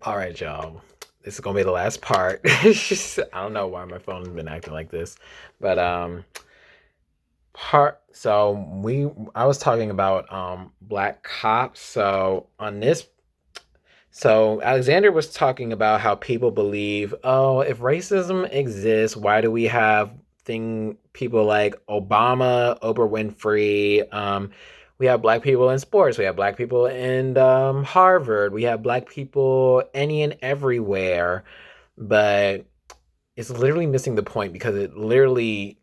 All right, y'all. This is gonna be the last part. I don't know why my phone's been acting like this, but part. So I was talking about black cops. So Alexander was talking about how people believe, oh, if racism exists, why do we have people like Obama, Oprah Winfrey? We have black people in sports. We have black people in Harvard. We have black people any and everywhere. But it's literally missing the point because it literally,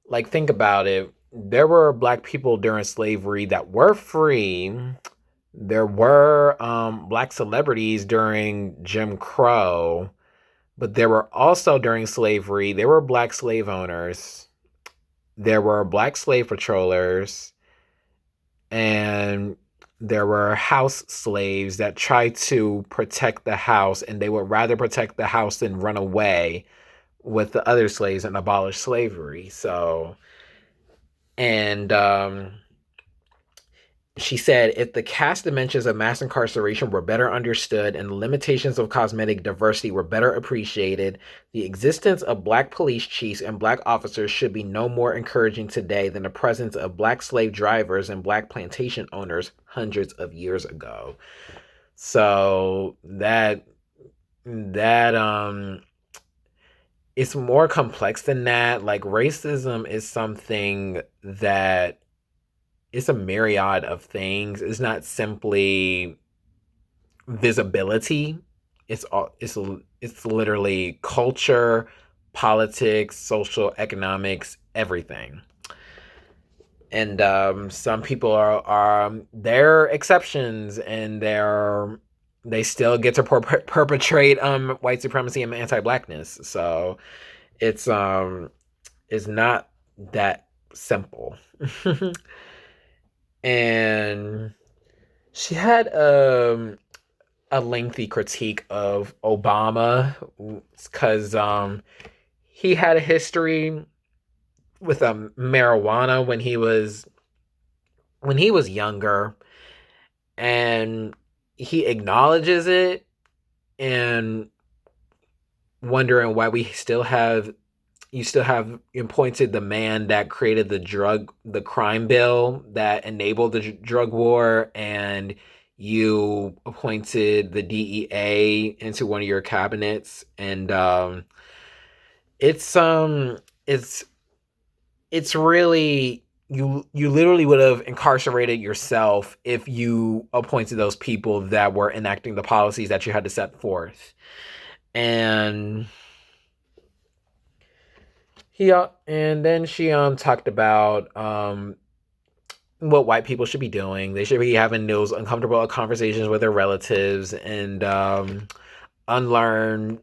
like, think about it. There were black people during slavery that were free. There were black celebrities during Jim Crow, but there were also during slavery, there were black slave owners, there were black slave patrollers, and there were house slaves that tried to protect the house, and they would rather protect the house than run away with the other slaves and abolish slavery. And she said, if the caste dimensions of mass incarceration were better understood and the limitations of cosmetic diversity were better appreciated, the existence of black police chiefs and black officers should be no more encouraging today than the presence of black slave drivers and black plantation owners hundreds of years ago. So that it's more complex than that. Like, racism is something that it's a myriad of things. It's not simply visibility. It's literally culture, politics, social, economics, everything. And some people are they're exceptions, and they still get to perpetrate white supremacy and anti-blackness. So it's not that simple. And she had a lengthy critique of Obama because he had a history with marijuana when he was younger, and he acknowledges it, and wondering why we still have you still have appointed the man that created the crime bill that enabled the drug war, and you appointed the DEA into one of your cabinets, and it's it's it's really you literally would have incarcerated yourself if you appointed those people that were enacting the policies that you had to set forth. And and then she talked about what white people should be doing. They should be having those uncomfortable conversations with their relatives, and unlearn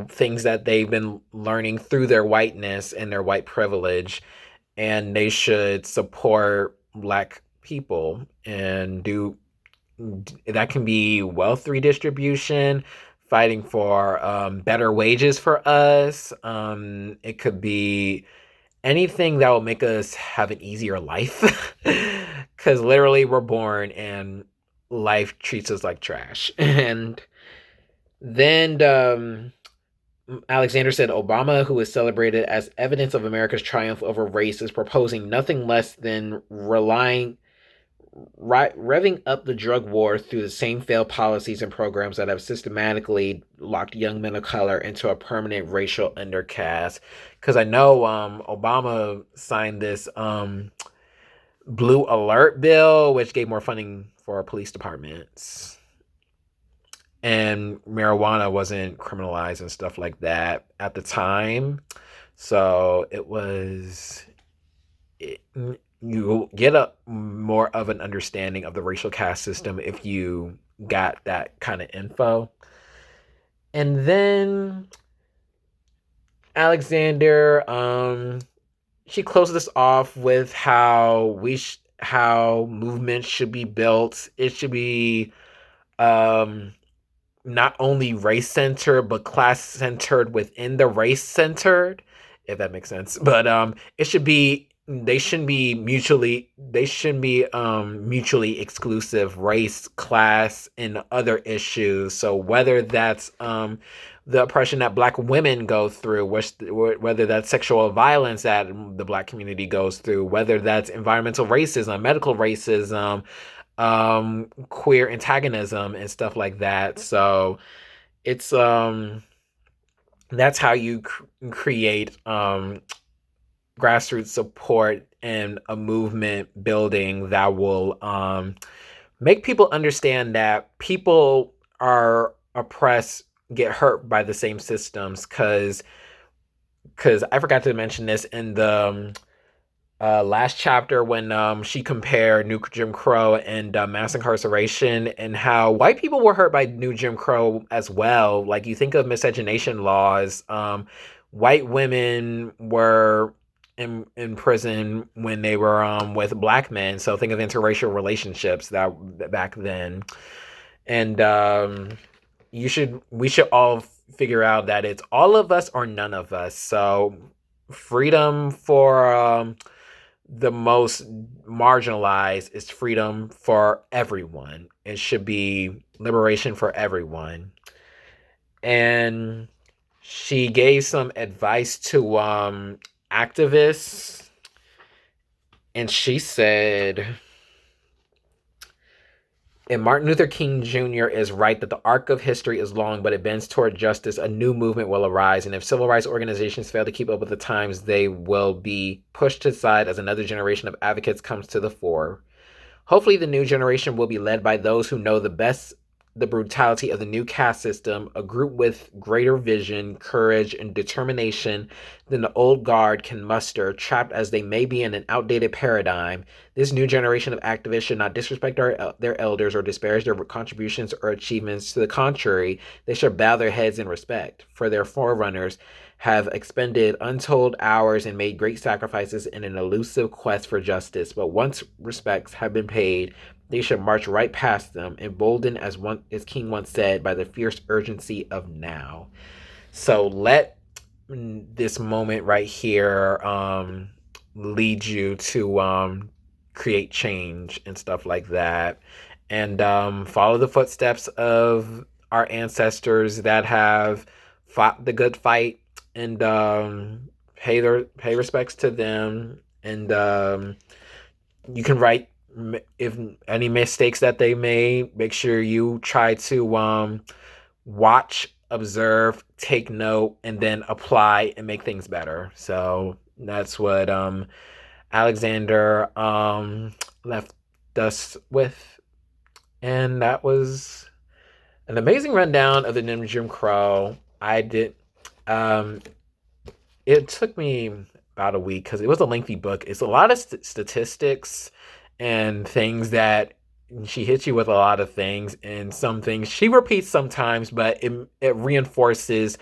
things that they've been learning through their whiteness and their white privilege. And they should support black people and do that. Can be wealth redistribution, fighting for better wages for us. It could be anything that will make us have an easier life. Because literally, we're born and life treats us like trash. And then Alexander said Obama, who is celebrated as evidence of America's triumph over race, is proposing nothing less than revving up the drug war through the same failed policies and programs that have systematically locked young men of color into a permanent racial undercast. Because I know Obama signed this blue alert bill, which gave more funding for police departments, and marijuana wasn't criminalized and stuff like that at the time. So you get a more of an understanding of the racial caste system if you got that kind of info. And then Alexander, she closed this off with how movements should be built. It should be not only race centered but class centered within the race centered, if that makes sense. But it should be mutually exclusive, race, class, and other issues. So whether that's the oppression that black women go through, whether that's sexual violence that the black community goes through, whether that's environmental racism, medical racism, queer antagonism, and stuff like that. So it's that's how you create grassroots support and a movement building that will make people understand that people are oppressed, get hurt by the same systems. Because I forgot to mention this in the last chapter when she compared New Jim Crow and mass incarceration, and how white people were hurt by New Jim Crow as well. Like, you think of miscegenation laws, white women were in prison when they were with black men. So think of interracial relationships that back then. And we should all figure out that it's all of us or none of us. So freedom for the most marginalized is freedom for everyone. It should be liberation for everyone. And she gave some advice to activists, and she said, and Martin Luther King Jr. is right that the arc of history is long, but it bends toward justice. A new movement will arise, and if civil rights organizations fail to keep up with the times, they will be pushed aside as another generation of advocates comes to the fore. Hopefully, the new generation will be led by those who know the brutality of the new caste system, a group with greater vision, courage, and determination than the old guard can muster, trapped as they may be in an outdated paradigm. This new generation of activists should not disrespect their elders or disparage their contributions or achievements. To the contrary, they should bow their heads in respect, for their forerunners have expended untold hours and made great sacrifices in an elusive quest for justice. But once respects have been paid, they should march right past them, emboldened, as King once said, by the fierce urgency of now. So let this moment right here lead you to create change and stuff like that. And follow the footsteps of our ancestors that have fought the good fight, and pay respects to them. And you can write if any mistakes that they made. Make sure you try to watch, observe, take note, and then apply and make things better. So that's what Alexander left us with, and that was an amazing rundown of the New Jim Crow. I did. It took me about a week because it was a lengthy book. It's a lot of statistics and things that she hits you with a lot of things, and some things she repeats sometimes, but it reinforces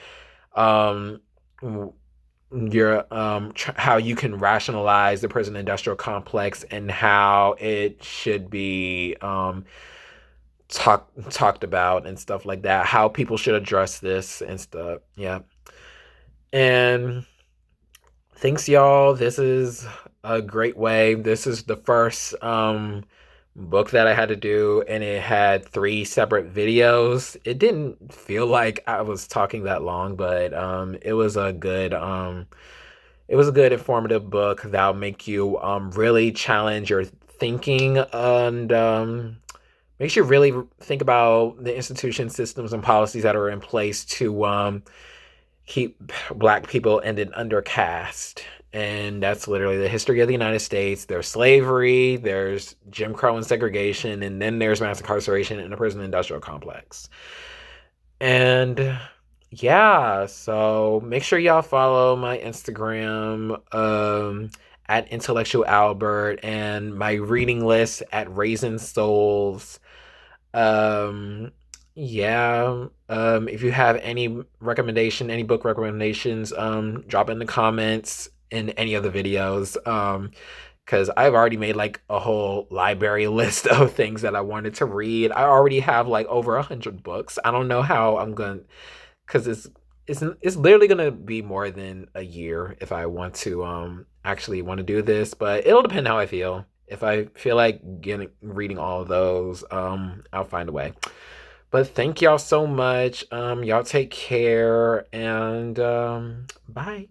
um, your how you can rationalize the prison industrial complex and how it should be talked about and stuff like that. How people should address this and stuff. Yeah. And thanks, y'all. This is a great way. This is the first book that I had to do, and it had 3 separate videos. It didn't feel like I was talking that long, but it was a good informative book that'll make you really challenge your thinking, and makes you really think about the institutions, systems, and policies that are in place to keep black people in an undercaste. And that's literally the history of the United States. There's slavery, there's Jim Crow and segregation, and then there's mass incarceration in the prison industrial complex. And yeah, so make sure y'all follow my Instagram at Intellectual Albert, and my reading list at Raisin Souls. Um, yeah. If you have any book recommendations, drop in the comments in any of the videos. Because I've already made like a whole library list of things that I wanted to read. I already have like over 100 books. I don't know how I'm gonna, because it's literally gonna be more than a year if I want to actually want to do this, but it'll depend how I feel. If I feel like reading all of those, I'll find a way. But thank y'all so much. Y'all take care and bye.